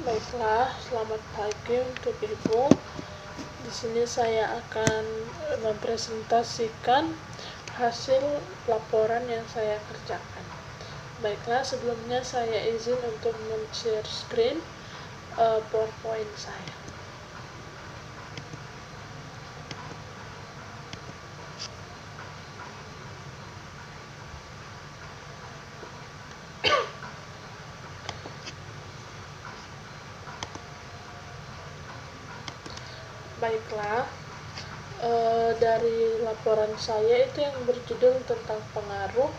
Baiklah, selamat pagi untuk Ibu. Di sini saya akan mempresentasikan hasil laporan yang saya kerjakan. Baiklah, sebelumnya saya izin untuk men-share screen PowerPoint saya. Baiklah, dari laporan saya itu yang berjudul tentang pengaruh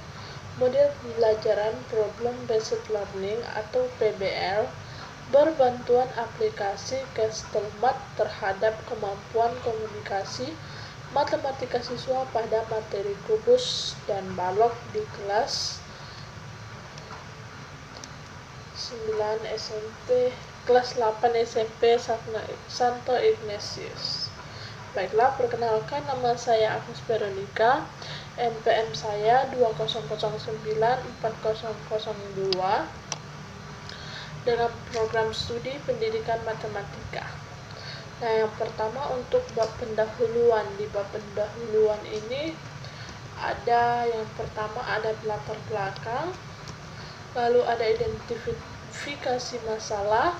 model pembelajaran Problem Based Learning atau PBL berbantuan aplikasi Castelmat terhadap kemampuan komunikasi matematika siswa pada materi kubus dan balok di kelas 8 SMP Santo Ignatius. Baiklah, perkenalkan, nama saya Agnes Veronica, NPM saya 20094002 dengan program studi pendidikan matematika. Nah, yang pertama untuk bab pendahuluan. Di bab pendahuluan ini yang pertama ada latar belakang, lalu ada identifikasi masalah,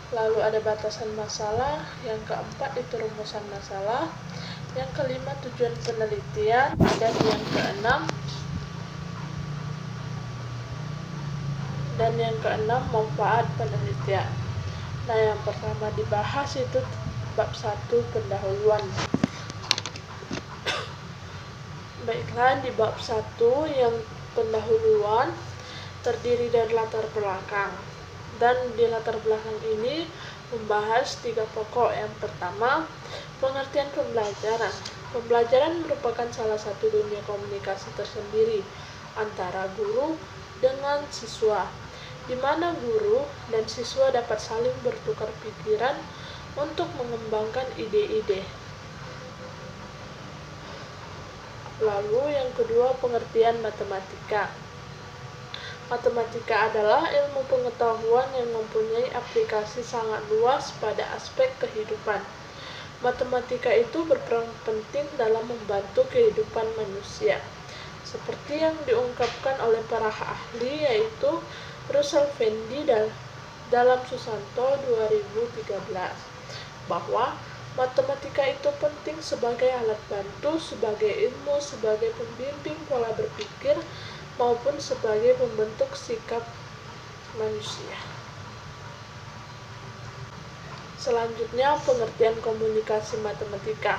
lalu ada batasan masalah, yang keempat itu rumusan masalah, yang kelima tujuan penelitian, dan yang keenam manfaat penelitian. Nah, yang pertama dibahas itu bab 1 pendahuluan. Baiklah, di bab 1 yang pendahuluan terdiri dari latar belakang. Dan di latar belakang ini membahas 3 pokok. Yang pertama, pengertian pembelajaran. Pembelajaran merupakan salah satu dunia komunikasi tersendiri antara guru dengan siswa, di mana guru dan siswa dapat saling bertukar pikiran untuk mengembangkan ide-ide. Lalu yang kedua, pengertian matematika. Matematika adalah ilmu pengetahuan yang mempunyai aplikasi sangat luas pada aspek kehidupan. Matematika itu berperan penting dalam membantu kehidupan manusia, seperti yang diungkapkan oleh para ahli yaitu Russell Fendi dalam Susanto 2013, bahwa matematika itu penting sebagai alat bantu, sebagai ilmu, sebagai pembimbing pola berpikir, maupun sebagai pembentuk sikap manusia. Selanjutnya, pengertian komunikasi matematika.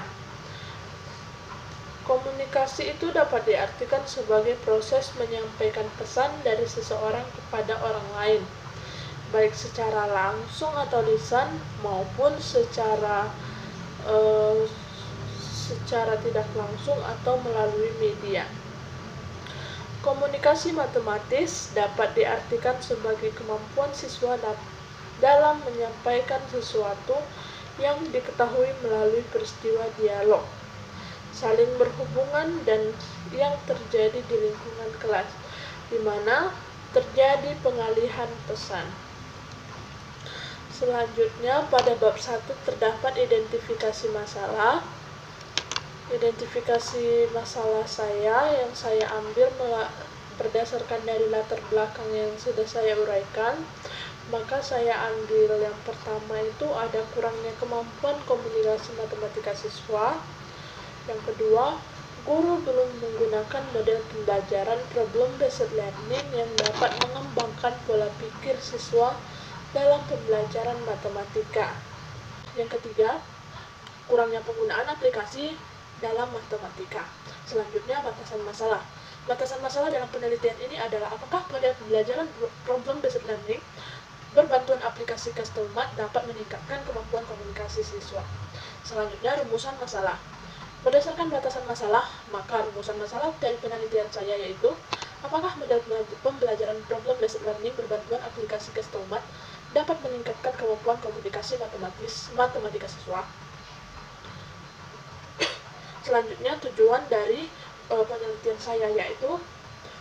Komunikasi itu dapat diartikan sebagai proses menyampaikan pesan dari seseorang kepada orang lain, baik secara langsung atau lisan maupun secara tidak langsung atau melalui media. Komunikasi matematis dapat diartikan sebagai kemampuan siswa dalam menyampaikan sesuatu yang diketahui melalui peristiwa dialog, saling berhubungan, dan yang terjadi di lingkungan kelas, di mana terjadi pengalihan pesan. Selanjutnya, pada bab 1 terdapat identifikasi masalah. Identifikasi masalah yang saya ambil berdasarkan dari latar belakang yang sudah saya uraikan. Maka saya ambil yang pertama itu ada kurangnya kemampuan komunikasi matematika siswa. Yang kedua, guru belum menggunakan model pembelajaran Problem Based Learning yang dapat mengembangkan pola pikir siswa dalam pembelajaran matematika. Yang ketiga, kurangnya penggunaan aplikasi dalam matematika. Selanjutnya, batasan masalah. Batasan masalah dalam penelitian ini adalah apakah model pembelajaran Problem Based Learning berbantuan aplikasi Castelmat dapat meningkatkan kemampuan komunikasi siswa. Selanjutnya, rumusan masalah. Berdasarkan batasan masalah, maka rumusan masalah dari penelitian saya yaitu apakah model pembelajaran Problem Based Learning berbantuan aplikasi Castelmat dapat meningkatkan kemampuan komunikasi matematika siswa. Selanjutnya, tujuan dari penelitian saya yaitu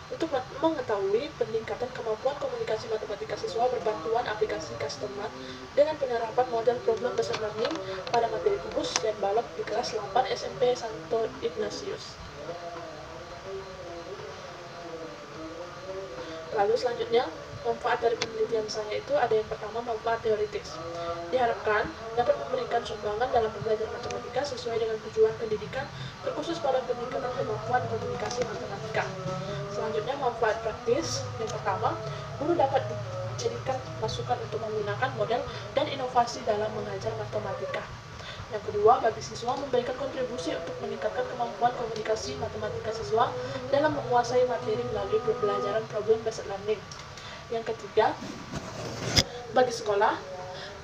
untuk mengetahui peningkatan kemampuan komunikasi matematika siswa berbantuan aplikasi Customer dengan penerapan model problem based learning pada materi kubus dan balok di kelas 8 SMP Santo Ignatius. Lalu selanjutnya, manfaat dari penelitian saya itu ada yang pertama, manfaat teoritis. Diharapkan dapat memberikan sumbangan dalam pembelajaran matematika sesuai dengan tujuan pendidikan, terkhusus pada peningkatan kemampuan komunikasi matematika. Selanjutnya, manfaat praktis. Yang pertama, guru dapat dijadikan masukan untuk menggunakan model dan inovasi dalam mengajar matematika. Yang kedua, bagi siswa memberikan kontribusi untuk meningkatkan kemampuan komunikasi matematika siswa dalam menguasai materi melalui pembelajaran problem based learning. Yang ketiga, bagi sekolah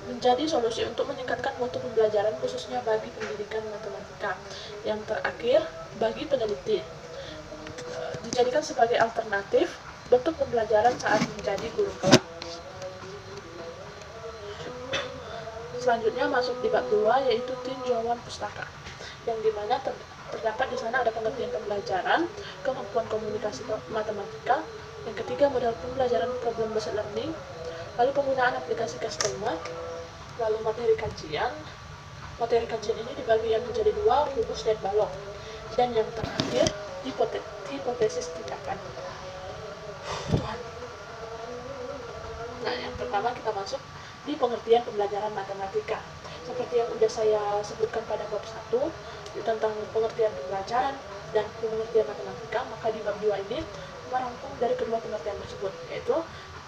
menjadi solusi untuk meningkatkan mutu pembelajaran khususnya bagi pendidikan matematika. Yang terakhir, bagi peneliti dijadikan sebagai alternatif bentuk pembelajaran saat menjadi guru kelak. Selanjutnya masuk di bab 2, yaitu tinjauan pustaka, yang dimana terdapat di sana ada pengertian pembelajaran, kemampuan komunikasi matematika, yang ketiga model pembelajaran problem based learning, lalu penggunaan aplikasi customer, lalu materi kajian. Materi kajian ini dibagi menjadi 2, kubus dan balok, dan yang terakhir hipotesis tindakan. Tuhan. Nah, yang pertama kita masuk di pengertian pembelajaran matematika. Seperti yang sudah saya sebutkan pada bab 1 tentang pengertian pembelajaran dan pengertian matematika, maka di bab 2 ini merangkum dari kedua pengertian tersebut, yaitu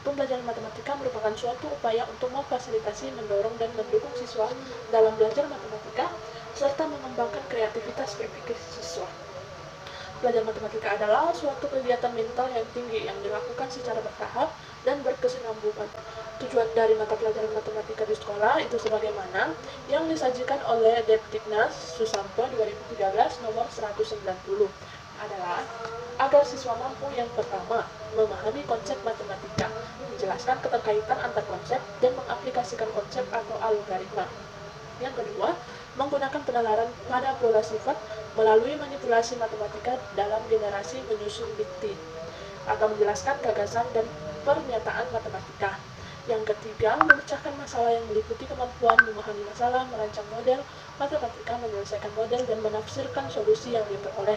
pembelajaran matematika merupakan suatu upaya untuk memfasilitasi, mendorong, dan mendukung siswa dalam belajar matematika serta mengembangkan kreativitas berpikir siswa. Belajar matematika adalah suatu kegiatan mental yang tinggi yang dilakukan secara bertahap dan berkesinambungan. Tujuan dari mata pelajaran matematika di sekolah itu sebagaimana yang disajikan oleh Depdiknas Susanto 2013 nomor 190 adalah agar siswa mampu yang pertama memahami konsep matematika, menjelaskan keterkaitan antar konsep, dan mengaplikasikan konsep atau algoritma. Yang kedua, menggunakan penalaran pada pola sifat melalui manipulasi matematika dalam generasi menyusun bukti, atau menjelaskan gagasan dan pernyataan matematika. Yang ketiga, memecahkan masalah yang meliputi kemampuan memahami masalah, merancang model matematika, menyelesaikan model, dan menafsirkan solusi yang diperoleh.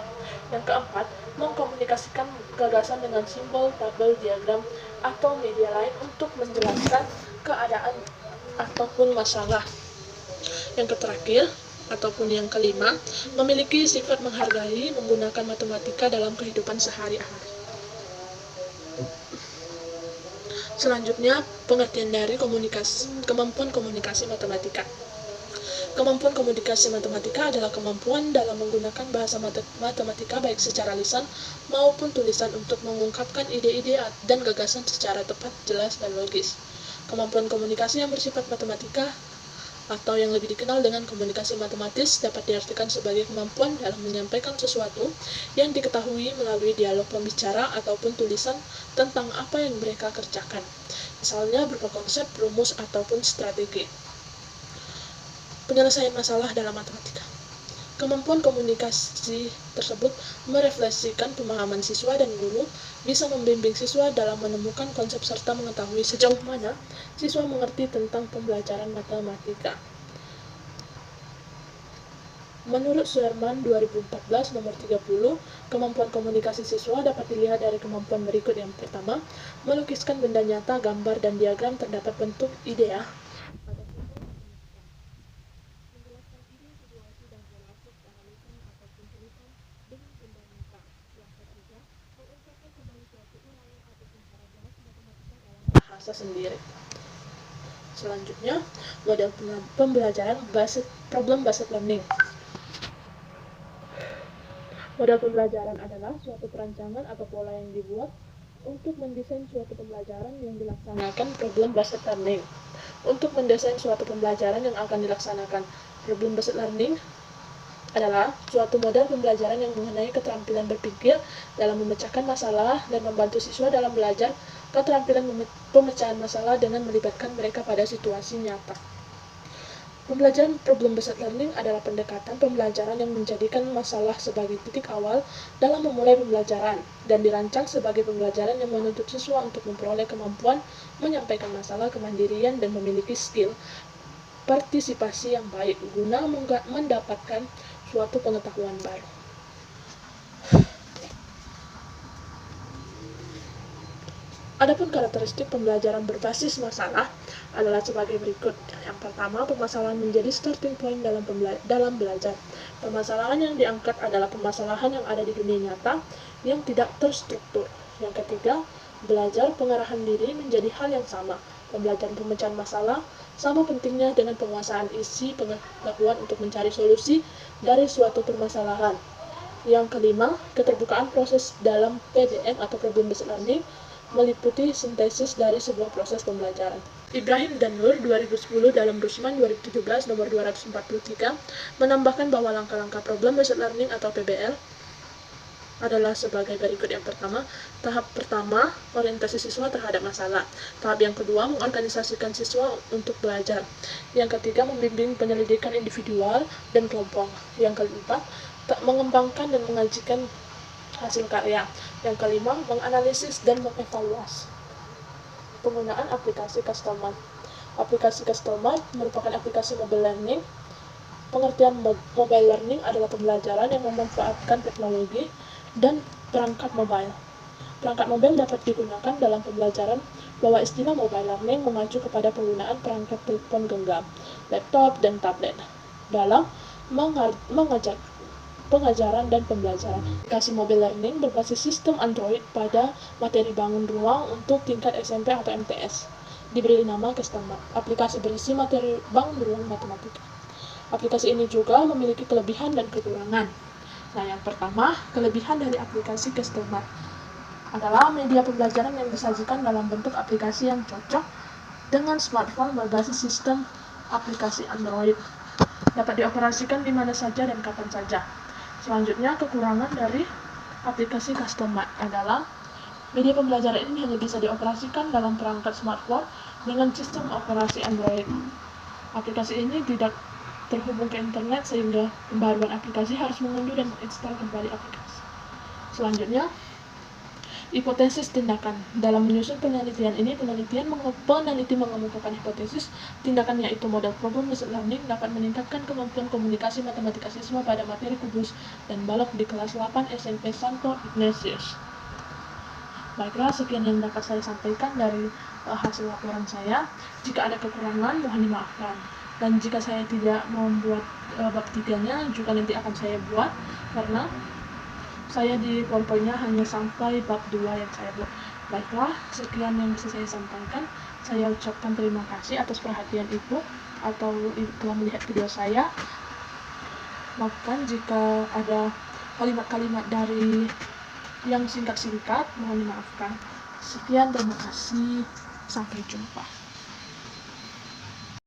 Yang keempat, mengkomunikasikan gagasan dengan simbol, tabel, diagram, atau media lain untuk menjelaskan keadaan ataupun masalah. Yang terakhir, ataupun yang kelima, memiliki sifat menghargai menggunakan matematika dalam kehidupan sehari-hari. Selanjutnya, pengertian dari kemampuan komunikasi matematika. Kemampuan komunikasi matematika adalah kemampuan dalam menggunakan bahasa matematika baik secara lisan maupun tulisan untuk mengungkapkan ide-ide dan gagasan secara tepat, jelas, dan logis. Kemampuan komunikasi yang bersifat matematika atau yang lebih dikenal dengan komunikasi matematis dapat diartikan sebagai kemampuan dalam menyampaikan sesuatu yang diketahui melalui dialog pembicara ataupun tulisan tentang apa yang mereka kerjakan, misalnya berupa konsep, rumus, ataupun strategi. Penyelesaian masalah dalam matematika. Kemampuan komunikasi tersebut merefleksikan pemahaman siswa dan guru, bisa membimbing siswa dalam menemukan konsep serta mengetahui sejauh mana siswa mengerti tentang pembelajaran matematika. Menurut Sherman 2014 nomor 30, kemampuan komunikasi siswa dapat dilihat dari kemampuan berikut. Yang pertama, melukiskan benda nyata, gambar, dan diagram terdapat bentuk idea. Sendiri. Selanjutnya, model pembelajaran problem based learning. Model pembelajaran adalah suatu perancangan atau pola yang dibuat untuk mendesain suatu pembelajaran yang dilaksanakan problem based learning. Untuk mendesain suatu pembelajaran yang akan dilaksanakan problem based learning adalah suatu model pembelajaran yang mengenai keterampilan berpikir dalam memecahkan masalah dan membantu siswa dalam belajar keterampilan pemecahan masalah dengan melibatkan mereka pada situasi nyata. Pembelajaran problem-based learning adalah pendekatan pembelajaran yang menjadikan masalah sebagai titik awal dalam memulai pembelajaran dan dirancang sebagai pembelajaran yang menuntut siswa untuk memperoleh kemampuan menyampaikan masalah, kemandirian, dan memiliki skill partisipasi yang baik guna mendapatkan suatu pengetahuan baru. Adapun karakteristik pembelajaran berbasis masalah adalah sebagai berikut. Yang pertama, permasalahan menjadi starting point dalam belajar. Permasalahan yang diangkat adalah permasalahan yang ada di dunia nyata yang tidak terstruktur. Yang ketiga, belajar pengarahan diri menjadi hal yang sama. Pembelajaran pemecahan masalah sama pentingnya dengan penguasaan isi pengetahuan untuk mencari solusi dari suatu permasalahan. Yang kelima, keterbukaan proses dalam PBL atau problem based learning meliputi sintesis dari sebuah proses pembelajaran. Ibrahim dan Nur 2010 dalam Rusman 2017 nomor 243 menambahkan bahwa langkah-langkah problem based learning atau PBL adalah sebagai berikut. Yang pertama, tahap pertama, orientasi siswa terhadap masalah. Tahap yang kedua, mengorganisasikan siswa untuk belajar. Yang ketiga, membimbing penyelidikan individual dan kelompok. Yang keempat, mengembangkan dan mengajikan hasil karya. Yang kelima, menganalisis dan mengevaluasi. Penggunaan aplikasi Castlemath. Aplikasi Castlemath merupakan aplikasi mobile learning. Pengertian mobile learning adalah pembelajaran yang memanfaatkan teknologi dan perangkat mobile. Perangkat mobile dapat digunakan dalam pembelajaran bahwa istilah mobile learning mengacu kepada penggunaan perangkat telepon genggam, laptop, dan tablet dalam mengajar pengajaran dan pembelajaran. Aplikasi mobile learning berbasis sistem Android pada materi bangun ruang untuk tingkat SMP atau MTS. Diberi nama Castlemath. Aplikasi berisi materi bangun ruang matematika. Aplikasi ini juga memiliki kelebihan dan kekurangan. Nah, yang pertama, kelebihan dari aplikasi Castlemath adalah media pembelajaran yang disajikan dalam bentuk aplikasi yang cocok dengan smartphone berbasis sistem aplikasi Android. Dapat dioperasikan di mana saja dan kapan saja. Selanjutnya, kekurangan dari aplikasi Castlemath adalah media pembelajaran ini hanya bisa dioperasikan dalam perangkat smartphone dengan sistem operasi Android. Aplikasi ini tidak terhubung ke internet sehingga pembaruan aplikasi harus mengunduh dan menginstal kembali aplikasi. Selanjutnya, hipotesis tindakan. Dalam menyusun penelitian ini, peneliti mengemukakan hipotesis tindakan yaitu model problem based learning dapat meningkatkan kemampuan komunikasi matematika siswa pada materi kubus dan balok di kelas 8 SMP Santo Ignatius. Baiklah, sekian yang dapat saya sampaikan dari hasil laporan saya. Jika ada kekurangan, mohon dimaafkan. Dan jika saya tidak membuat bab 3-nya, juga nanti akan saya buat, karena saya di PowerPoint-nya hanya sampai bab 2 yang saya buat. Baiklah, sekian yang bisa saya sampaikan. Saya ucapkan terima kasih atas perhatian Ibu atau Ibu telah melihat video saya. Maafkan jika ada kalimat-kalimat dari yang singkat-singkat, mohon dimaafkan. Sekian, terima kasih. Sampai jumpa.